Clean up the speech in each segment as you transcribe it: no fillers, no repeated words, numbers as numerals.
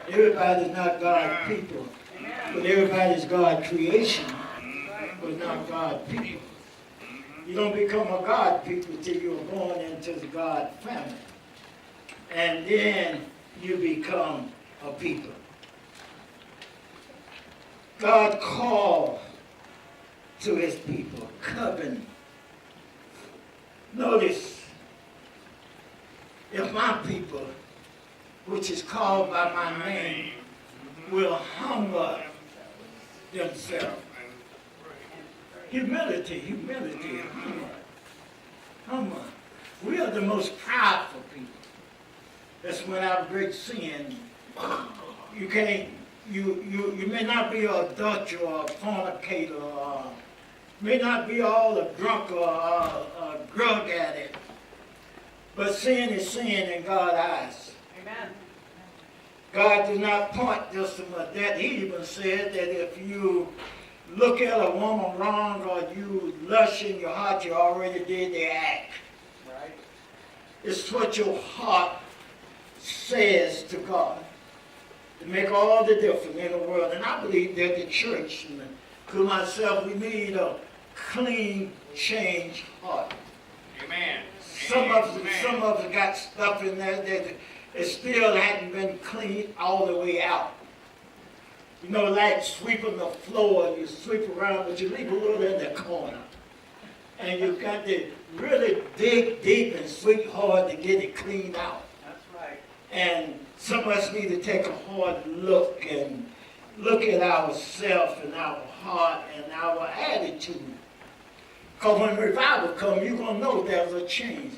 Everybody's not God's people. But everybody's God's creation. But not God's people. You don't become a God people until you're born into the God family. And then you become a people. God called to his people, covenant. Notice, if my people, which is called by my name, will humble themselves. Humility, humble. We are the most prideful people. That's when our great sin. You can't. You may not be an adulterer or a fornicator, or may not be all a drunk or a drug addict, but sin is sin in God's eyes. Amen. God did not point just to that. He even said that if you look at a woman wrong or you lust in your heart, you already did the act. Right. It's what your heart says to God. To make all the difference in the world. And I believe that the church, to myself, we need a clean, changed heart. Amen. Some of us got stuff in there that it still hadn't been cleaned all the way out. You know, like sweeping the floor, you sweep around, but you leave a little in the corner. And you've got to really dig deep and sweep hard to get it cleaned out. That's right. And some of us need to take a hard look and look at ourselves and our heart and our attitude. Because when revival comes, you're going to know there's a change.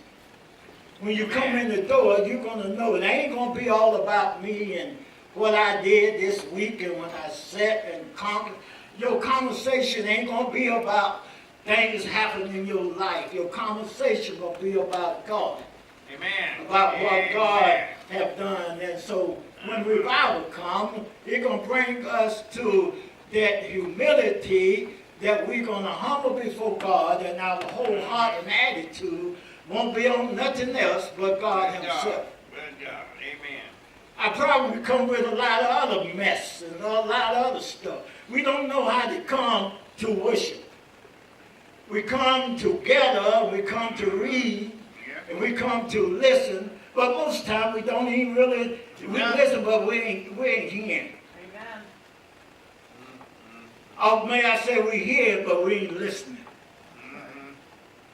When you come in the door, you're going to know it ain't going to be all about me and what I did this week and when I sat and conquered. Your conversation ain't going to be about things happening in your life. Your conversation will be about God. Amen. About what God have done. And so when revival comes, it's going to bring us to that humility that we're going to humble before God, and our whole heart and attitude won't be on nothing else but God himself. Good God. Amen. I probably come with a lot of other mess and a lot of other stuff. We don't know how to come to worship. We come together, we come to read, and we come to listen, but most time we don't even really, we listen, but we ain't hearing. Amen. Or may I say we hear, but we ain't listening.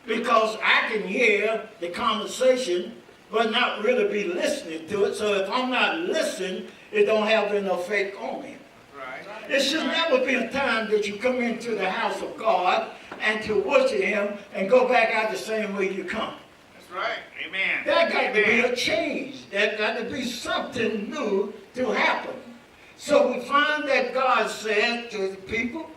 Because I can hear the conversation, but not really be listening to it. So if I'm not listening, it don't have any effect on me. Right. It should never be a time that you come into the house of God and to worship him and go back out the same way you come. That's right. Amen. There got to be a change. There got to be something new to happen. So we find that God said to the people,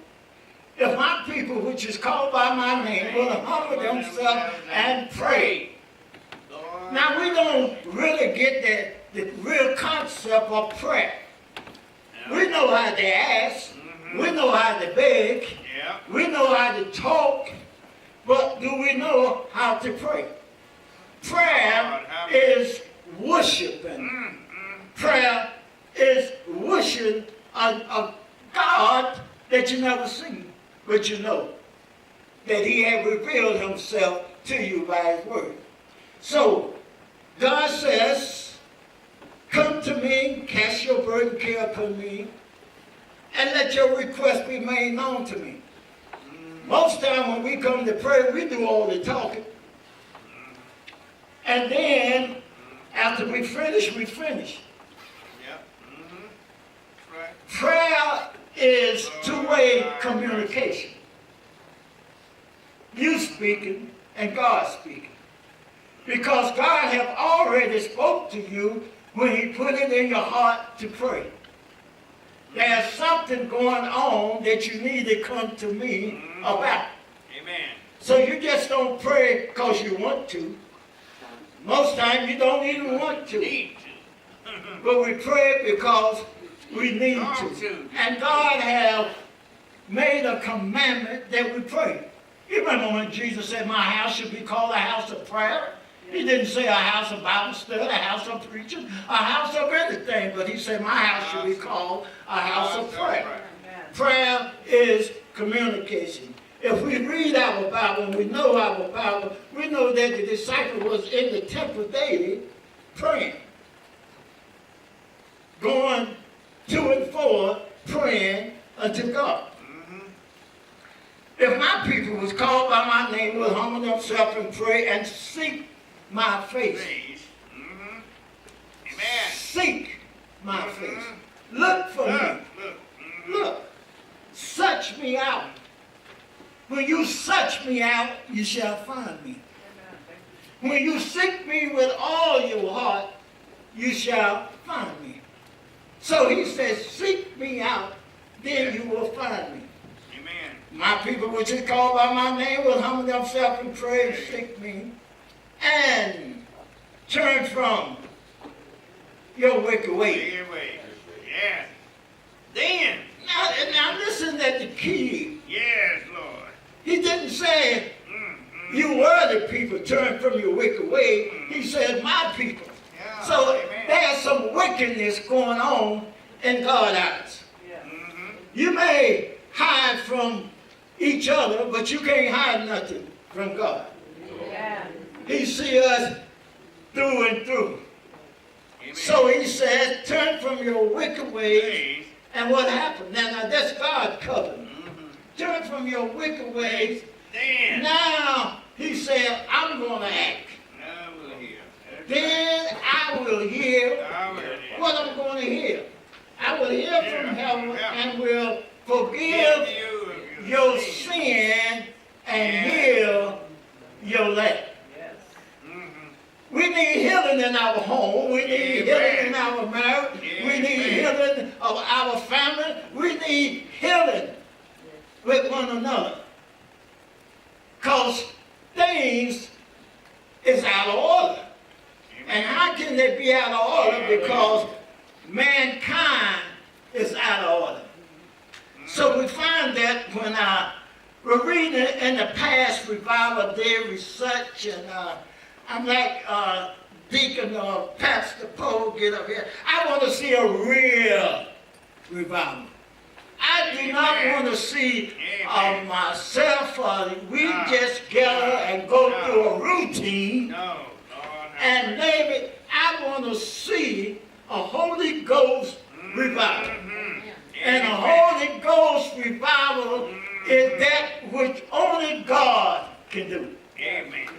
if my people, which is called by my name, will humble themselves and pray. Now we don't really get the real concept of prayer. We know how to ask. We know how to beg. We know how to talk. But do we know how to pray? Prayer is worshiping. Prayer is worshiping a God that you never seen, but you know that he had revealed himself to you by his word. So God says, come to me, cast your burden care upon me, and let your request be made known to me. Most time when we come to pray, we do all the talking. And then, after we finish, we finish. Right. Prayer is two-way communication. You speaking and God speaking. Because God have already spoke to you when he put it in your heart to pray. There's something going on that you need to come to me about. Amen. So you just don't pray because you want to. Most times you don't even want to. But we pray because we need to. And God have made a commandment that we pray. You remember when Jesus said, my house should be called a house of prayer? He didn't say a house of Bible study, a house of preaching, a house of anything, but he said my house should be called a house of prayer. Prayer is communication. If we read our Bible and we know our Bible, we know that the disciple was in the temple daily praying. Going to and fro, praying unto God. If my people was called by my name, will humble themselves and pray and seek my face. Amen. Seek my face. Look for me. Look. Search me out. When you search me out, you shall find me. When you seek me with all your heart, you shall find me. So he says, seek me out, then you will find me. Amen. My people which is called by my name will humble themselves and pray and seek me and turn from your wicked way. Yes. Then. Now listen at the key. Yes, Lord. He didn't say you worthy people turn from your wicked way. He said my people. Yeah, so amen. There's some wickedness going on in God's eyes. Yeah. You may hide from each other, but you can't hide nothing from God. Yeah. He sees us through and through. Amen. So he said, turn from your wicked ways. And what happened? Now that's God covered. Turn from your wicked ways. Then. Now, he said, I'm going to act. I will hear. Then I will hear what I'm going to hear. I will hear from heaven and will forgive your sin and heal your land. We need healing in our home. We need healing in our marriage. We need healing of our family. We need healing with one another. Because things is out of order. And how can they be out of order? Because mankind is out of order. So we find that when we're reading in the past revival day research, and I'm like Deacon or Pastor Poe get up here. I want to see a real revival. I do not want to see myself, we just gather and go through a routine and name it. I want to see a Holy Ghost revival. And a Holy Ghost revival is that which only God can do. Amen.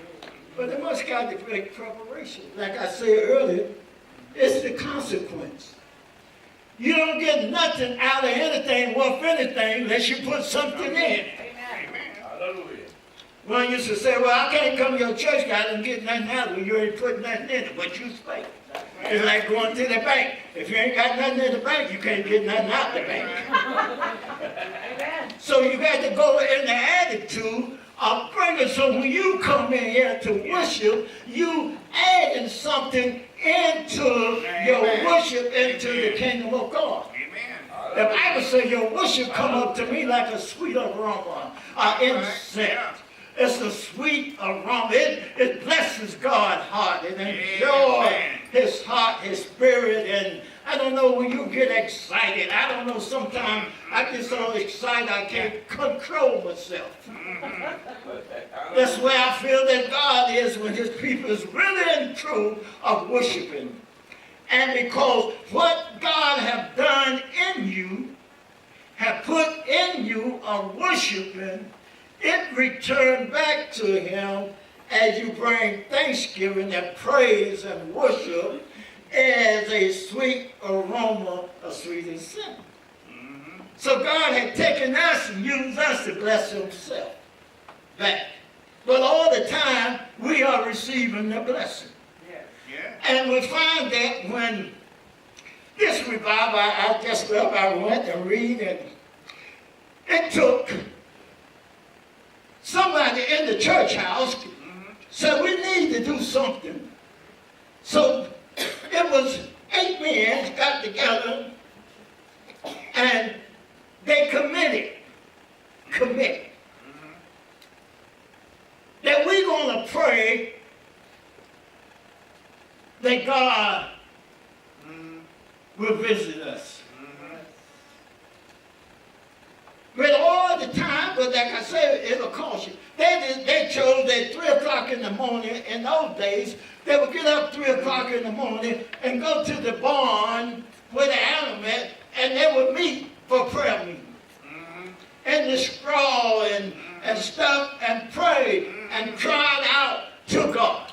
But they must got to make preparation. Like I said earlier, it's the consequence. You don't get nothing out of anything, worth anything, unless you put something in it. Amen. Hallelujah. One used to say, well, I can't come to your church, God, and get nothing out of it. You ain't put nothing in it, but you spake. It's like going to the bank. If you ain't got nothing in the bank, you can't get nothing out the bank. So you got to go in the attitude of bringing. So when you come in here to worship, you adding something into your worship, into the kingdom of God. Amen. The Bible says your worship come up to me like a sweet aroma, incense. It's a sweet aroma. It blesses God's heart. It enjoys his heart, his spirit. And I don't know, when you get excited, I don't know, sometimes I get so excited I can't control myself. That's where I feel that God is when his people is really and true of worshiping. And because what God have done in you, have put in you of worshiping, it returned back to him as you bring thanksgiving and praise and worship as a sweet aroma, a sweet incense. So God had taken us and used us to bless himself back. But all the time, we are receiving the blessing. And we find that when this revival, I just love, I went and read, and it took somebody in the church house said, we need to do something. So it was 8 men got together and they committed that we're going to pray that God will visit us. But all the time, but like I said, it'll cost you. They chose that 3 o'clock in the morning. In those days, they would get up 3 o'clock in the morning and go to the barn where the animal met, and they would meet for prayer meeting. And the straw and stuff, and pray and cried out to God.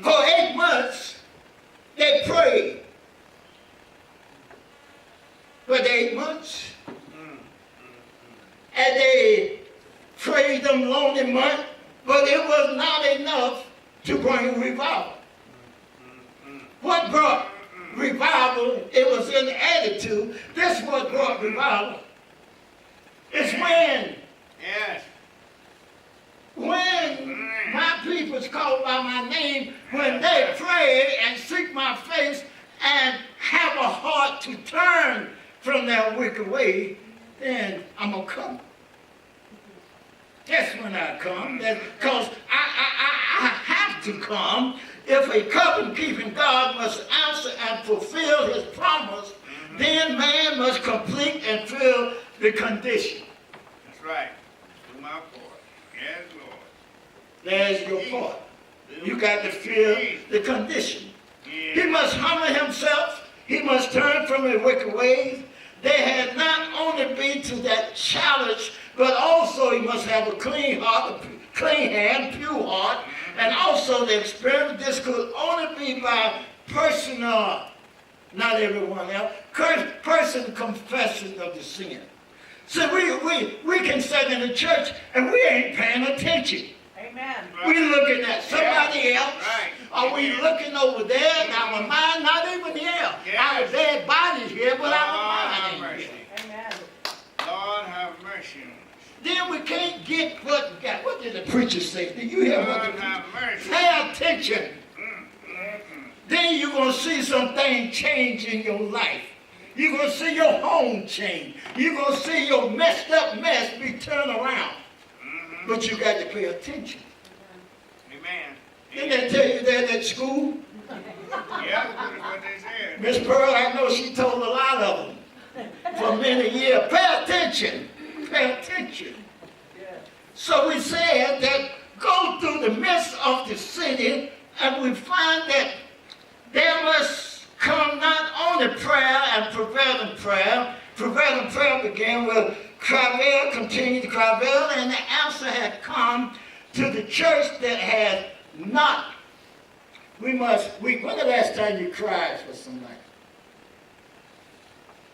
For 8 months, they prayed. For the 8 months, and they prayed them lonely months, but it was not enough to bring revival. What brought revival? It was in the attitude. This is what brought revival. It's when my people is called by my name, when they pray and seek my face and have a heart to turn from their wicked way, then I'm going to come. That's when I come. Because I have to come. If a covenant-keeping God must answer and fulfill his promise, then man must complete and fill the condition. That's right. Do my part. Yes, Lord. There's your part. You got to fill the condition. He must humble himself. He must turn from his wicked ways. They had not only been to that challenge, but also he must have a clean heart, a clean hand, pure heart, and also the experiment. This could only be by personal, not everyone else, person confession of the sin. So we can sit in the church and we ain't paying attention. Amen. We're looking at somebody else. Right. Or we looking over there, and our mind not even here. Our dead body's here, but our mind ain't here. Amen. Lord have mercy on us. Then we can't get what we got. What did the preacher say? Did you hear what the Lord have preacher mercy. Pay attention. Then you're going to see something change in your life. You're going to see your home change. You're going to see your messed up mess be turned around. But you got to pay attention. Amen. Didn't they tell you that at school? Yeah, that's what they said. Miss Pearl, I know she told a lot of them for many years. Pay attention. Pay attention. So we said that go through the midst of the city, and we find that there must come not only prayer and prevailing prayer. Prevailing prayer began with travail, continued to travail, and the answer had come to the church that had not. When the last time you cried for somebody?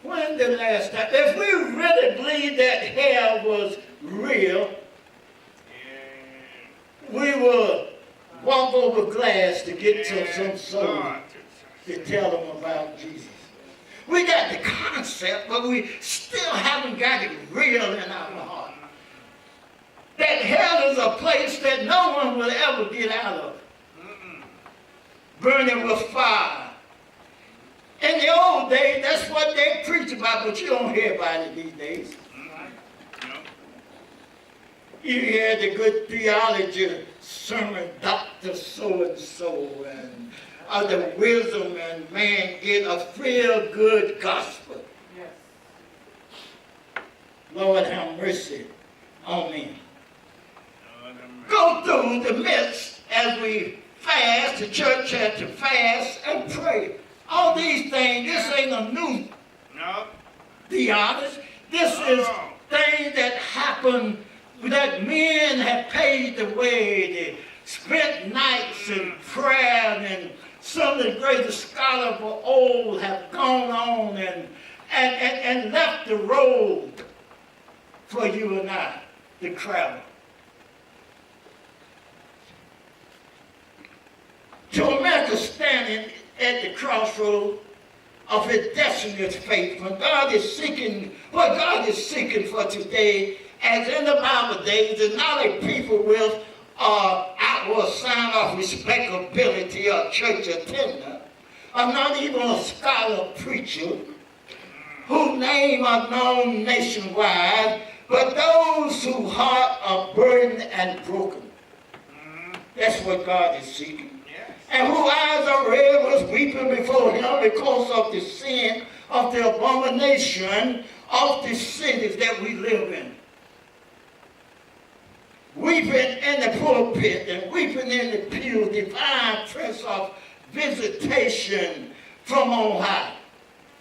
When the last time? If we really believe that hell was real, we will walk over glass to get to some soul to tell them about Jesus. We got the concept, but we still haven't got it real in our heart. That hell is a place that no one will ever get out of. Burning with fire. In the old days, that's what they preach about, but you don't hear about it these days. You hear the good theology sermon, Dr. So-and-so, and the wisdom, and man get a feel-good gospel. Yes. Lord have mercy on me. Go through the midst as we fast. The church had to fast and pray. All these things, this ain't a new theology. This is things that happen that men have paved the way. They spent nights in prayer, and some of the greatest scholars of old have gone on and left the road for you and I to travel. To America standing at the crossroad of its destiny of faith, when God is seeking, what God is seeking for today, as in the Bible days, is not a people with outward sign of respectability or church attendant, or not even a scholar preacher, whose name are known nationwide, but those whose heart are burdened and broken. That's what God is seeking. and whose eyes are red, was weeping before him because of the sin of the abomination of the cities that we live in. Weeping in the pulpit and weeping in the pew, divine prince of visitation from on high.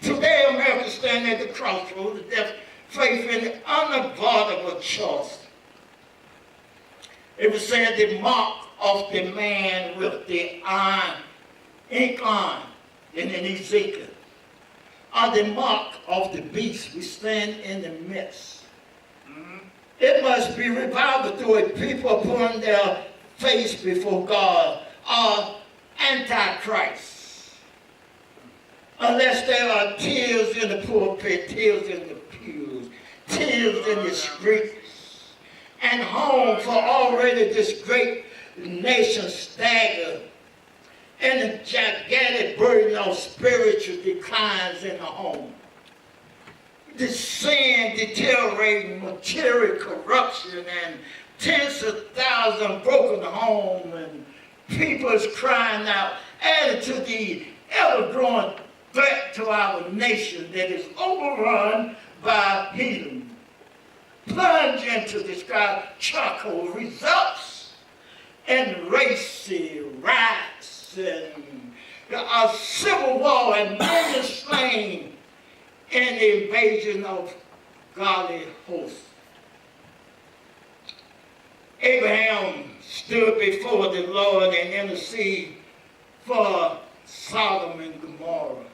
Today, America stands at the crossroads of death, faith, and the unavoidable choice. It was said the mark of the man with the iron, ink line in Ezekiel, are the mark of the beast. We stand in the midst. It must be revival through a people upon their face before God, are antichrist. Unless there are tears in the pulpit, tears in the pews, tears in the streets, and home for already this great nation staggered and a gigantic burden of spiritual declines in the home. The sin deteriorating, material corruption, and tens of thousands broken homes, and people's crying out, added to the ever-growing threat to our nation that is overrun by heathen. Plunge into the sky charcoal results in racy riots and a civil war and millions slain in the invasion of godly hosts. Abraham stood before the Lord and interceded for Sodom and Gomorrah.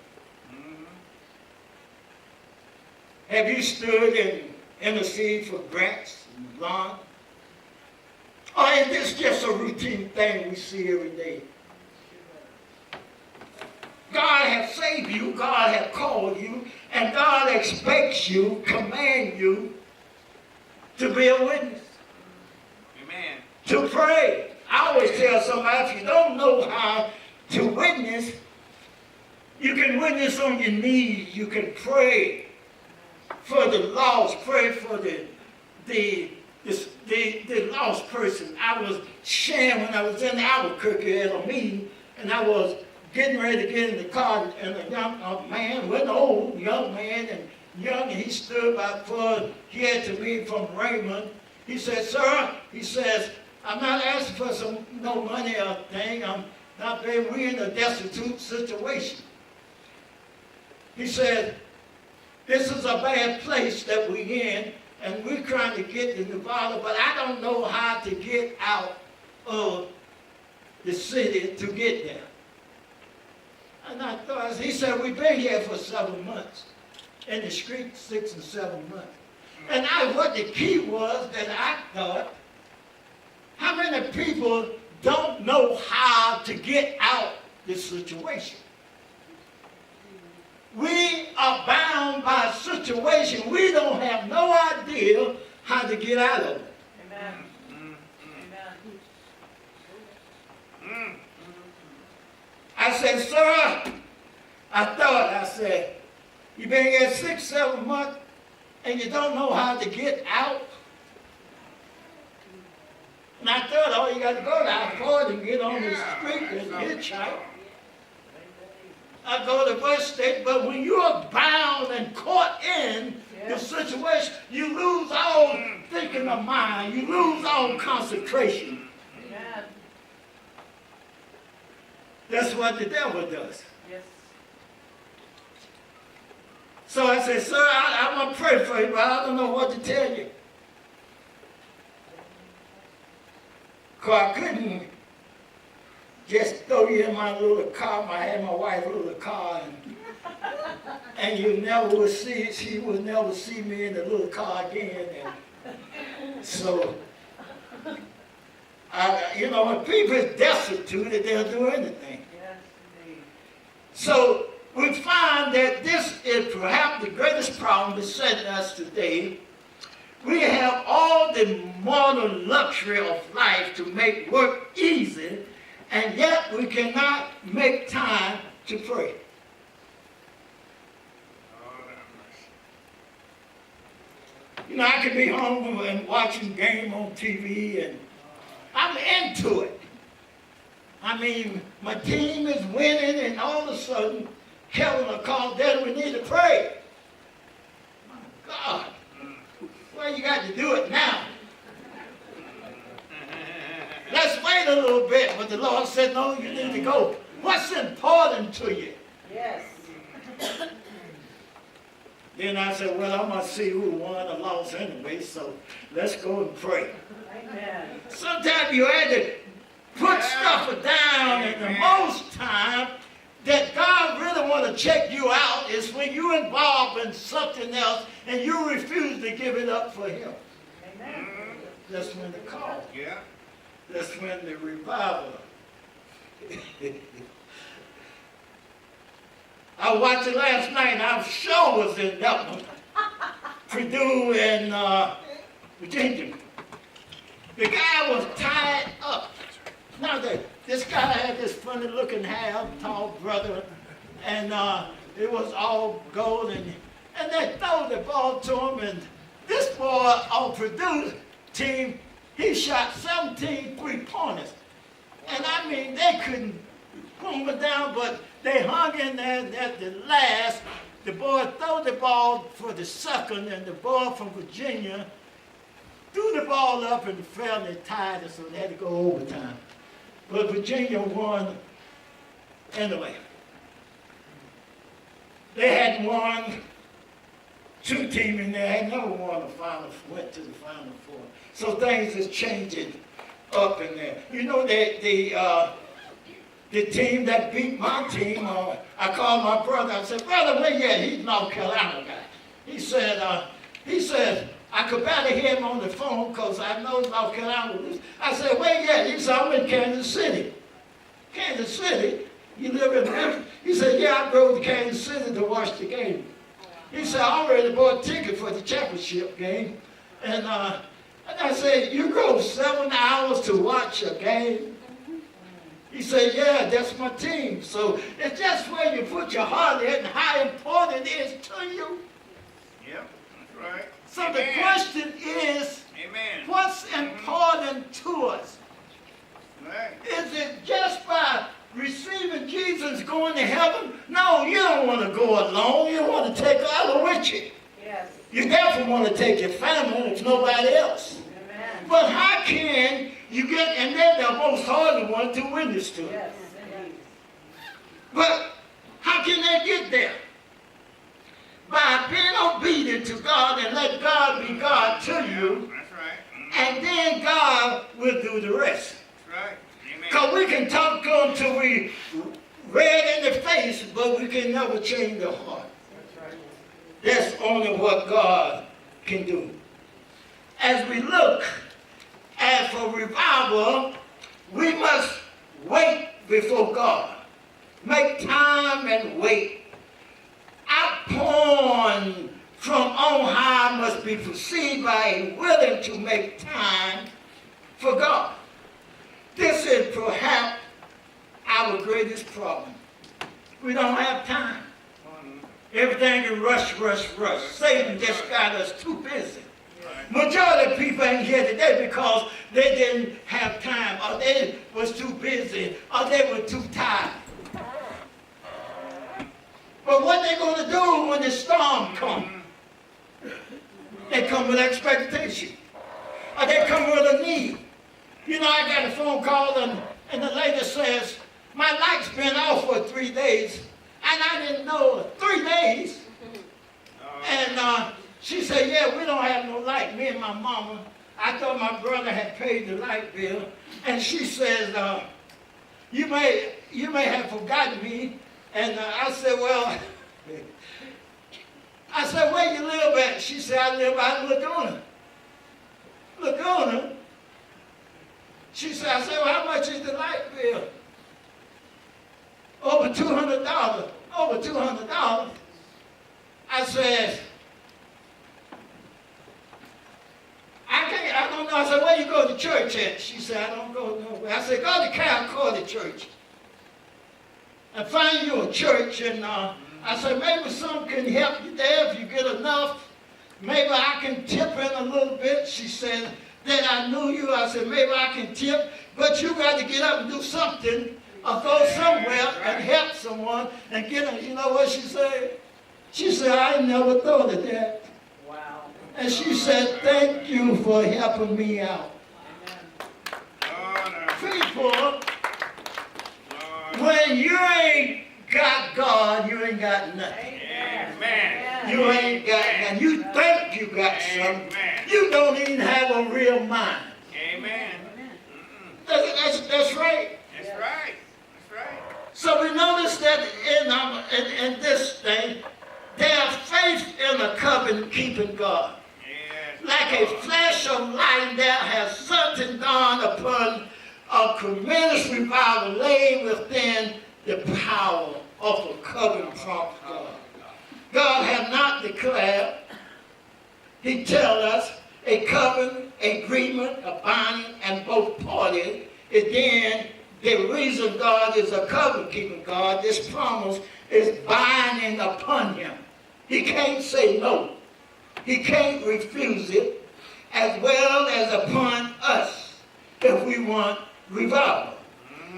Have you stood and interceded for Grants and Lon? Or is this just a routine thing we see every day? God has saved you, God has called you, and God expects you, commands you to be a witness. Amen. To pray. I always tell somebody, if you don't know how to witness, you can witness on your knees. You can pray for the lost, pray for the lost person. I was sharing when I was in Albuquerque at a meeting, and I was getting ready to get in the car, and a young man, wasn't old, young man, and young, and he stood by before he had to me from Raymond. He said, sir, he says, I'm not asking for no money or thing. I'm not very, we're in a destitute situation. He said, this is a bad place that we're in, and we're trying to get to Nevada, but I don't know how to get out of the city to get there. And I thought, he said, we've been here for 7 months, in the street 6 and 7 months. And what the key was that I thought, how many people don't know how to get out this situation? We are bound by a situation. We don't have no idea how to get out of it. Amen. Amen. I said, sir, I said, you've been here 6, 7 months, and you don't know how to get out? And I thought, oh, you got to go to I-40 and get on the street and hitchhike. I go to bus station, but when you are bound and caught in the situation, you lose all thinking of mind. You lose all concentration. Amen. That's what the devil does. Yes. So I said, sir, I want to pray for you, but I don't know what to tell you. Because I couldn't just throw you in my little car. I had my wife's little car, and you never would see, she would never see me in the little car again. And so, when people are destitute, they'll do anything. Yes, indeed. So we find that this is perhaps the greatest problem besetting us today. We have all the modern luxury of life to make work easy, and yet we cannot make time to pray. I could be home and watching game on TV, and I'm into it. I mean, my team is winning, and all of a sudden, Kevin will call, Daddy, we need to pray. My God. Well, you got to do it now. Let's wait a little bit. But the Lord said, no, you need to go. What's important to you? Yes. Then I said, well, I'm going to see who won or lost anyway, so let's go and pray. Amen. Sometimes you had to put stuff down, and the most time that God really want to check you out is when you're involved in something else and you refuse to give it up for Him. Amen. That's when the call. Yeah. That's when the revival. I watched it last night. Our show was in that one. Purdue and Virginia. The guy was tied up. Now, this guy had this funny looking hair, tall brother, and it was all gold, and they throw the ball to him, and this boy on Purdue's team, he shot 17 three-pointers. And I mean, they couldn't boom it down, but they hung in there at the last. The boy threw the ball for the second, and the boy from Virginia threw the ball up and fell, and they tied it, so they had to go overtime. But Virginia won anyway. They had won, two teams in there had never won the final, went to the Final Four. So things is changing up in there. You know, the team that beat my team, I called my brother. I said, brother, where you at? He's North Carolina guy. He said, I could barely hear him on the phone because I know North Carolina was. I said, where you at? He said, I'm in Kansas City. Kansas City? You live in Memphis? He said, yeah, I drove to Kansas City to watch the game. He said, I already bought a ticket for the championship game. And I said, you drove 7 hours to watch a game? He said, yeah, that's my team. So it's just where you put your heart in and how important it is to you. Yep, that's right. So Amen. the question is, Amen. what's important to us? Right. Is it just by receiving Jesus going to heaven? No, you don't want to go alone. You want to take others with you. Yes. You definitely want to take your family if nobody else. Amen. But how can you get, and they're the most hardly one to witness to. Yes. Indeed. But how can they get there? By being obedient to God and let God be God to you, That's right. and then God will do the rest. That's right. Amen. Because we can talk to them till we red in the face, but we can never change the heart. That's right. That's only what God can do. As we look at for revival, we must wait before God. Make time and wait. Outpouring from on high must be perceived by a willing to make time for God. This is perhaps our greatest problem. We don't have time. Everything is rush, rush, rush. Satan just got us too busy. Majority of people ain't here today because they didn't have time, or they was too busy, or they were too tired. But what they going to do when the storm comes? They come with expectation. Or they come with a need. You know, I got a phone call and the lady says, my light's been off for 3 days. And I didn't know 3 days. And she said, yeah, we don't have no light, me and my mama. I thought my brother had paid the light bill. And she says, you may have forgotten me. And I said, well, where you live at? She said, I live out in Laguna. Laguna? She said, I said, well, how much is the light bill? Over $200. Over $200. I said, I don't know. I said, where you go to church at? She said, I don't go nowhere. I said, go to Cal Church. And find you a church, and I said, maybe some can help you there if you get enough. Maybe I can tip in a little bit. She said that I knew you. I said, maybe I can tip, but you got to get up and do something or go somewhere and help someone and get them. You know what she said? She said, I never thought of that. Wow. And she said, thank you for helping me out. People, when you ain't got God, you ain't got nothing. Amen. You ain't got nothing. You think you got something. You don't even have a real mind. Amen. That's right. That's right. That's right. So we notice that in this thing, there's faith in a covenant-keeping God. Yes. Like a flash of light, there has something gone upon a tremendous revival laid within the power of a covenant from God. God has not declared, he tells us, a covenant, agreement, a binding, and both parties. And then the reason God is a covenant-keeping God, this promise is binding upon him. He can't say no. He can't refuse it, as well as upon us if we want revival.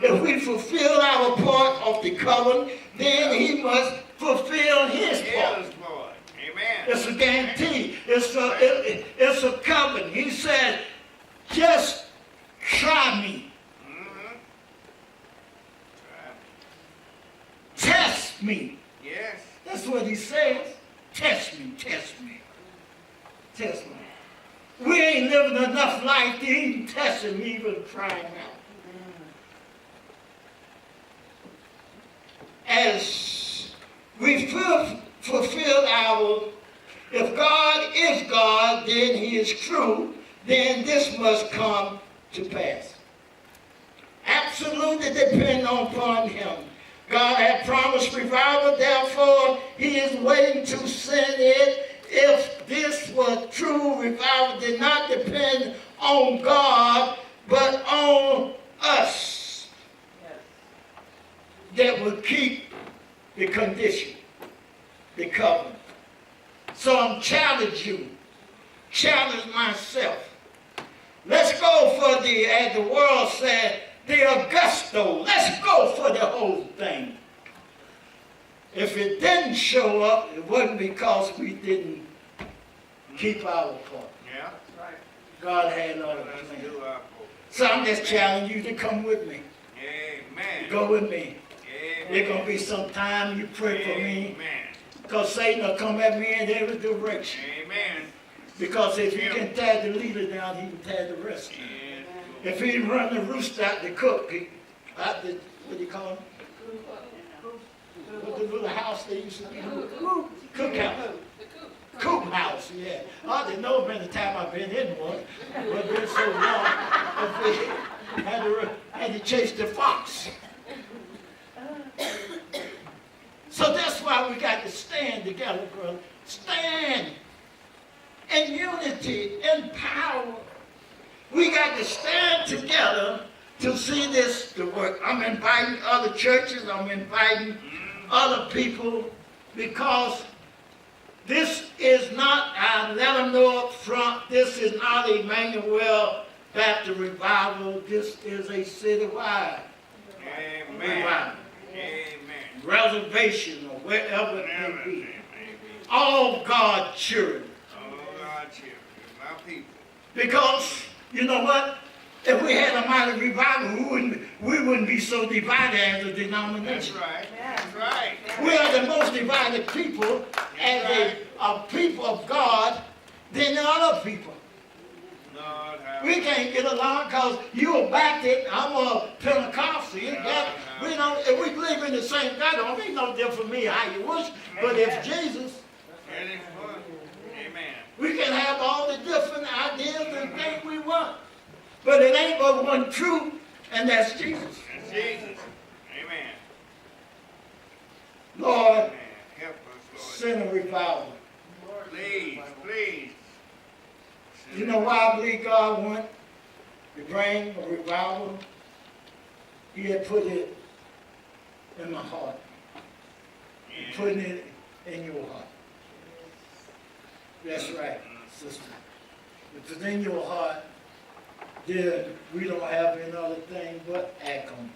If we fulfill our part of the covenant, then he must fulfill his part. Amen. It's a guarantee. It's a covenant. He said, just try me. Test me. Yes. That's what he says. Test me, test me. Test me. We ain't living enough life to even test him, even trying out. As we fulfill our, if God is God, then he is true, then this must come to pass. Absolutely depend upon him. God had promised revival, therefore he is waiting to send it. If this was true, revival did not depend on God, but on us. That would keep the condition, the covenant. So I'm challenging you, challenge myself. Let's go for the, as the world said, the Augusto. Let's go for the whole thing. If it didn't show up, it wasn't because we didn't keep our part. Yeah. Right. God had other Let's plans. do our part. So I'm just challenging you to come with me. Amen. Go with me. Amen. There's going to be some time you pray for me. Amen. Because Satan will come at me in every direction. Amen. Because if he can tear the leader down, he can tear the rest down. If he run the rooster out the cook, out the, what do you call it? What the little house they used to be? Cook house. Cook house, yeah. I didn't know many times I've been in one, but it's been so long, had to chase the fox. So that's why we got to stand together, brother. Stand in unity, in power. We got to stand together to see this to work. I'm inviting other churches, I'm inviting other people, because this is not, I let them know up front, this is not a Emmanuel Baptist revival. This is a citywide revival. Amen. Reservation or wherever it may be. All God's children. Oh, God, children, my people. Because, you know what? If we had a mighty revival, we wouldn't be so divided as a denomination. That's right. That's right. We are the most divided people as a people of God than the other people. Lord, have We can't get along because you're a Baptist, I'm a Pentecostal. We don't, if we believe in the same God, it don't make no difference for me how you worship. But if Jesus, it is fun. Amen. we can have all the different ideas and things we want. But it ain't but one truth, and that's Jesus. That's Jesus. Amen. Lord, Amen. Help us, Lord. send a revival. Please, please. You know why I believe God want to bring a revival? He had put it in my heart. Yeah. Putting it in your heart. That's right, sister. If it's in your heart, then we don't have any other thing but act on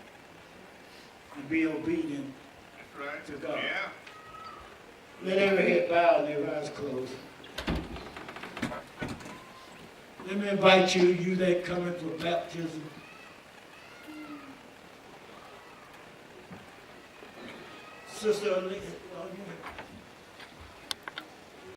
and be obedient. That's right. To God. Yeah. Let every head bow and every eyes closed. Let me invite you, you that coming for baptism. Sister,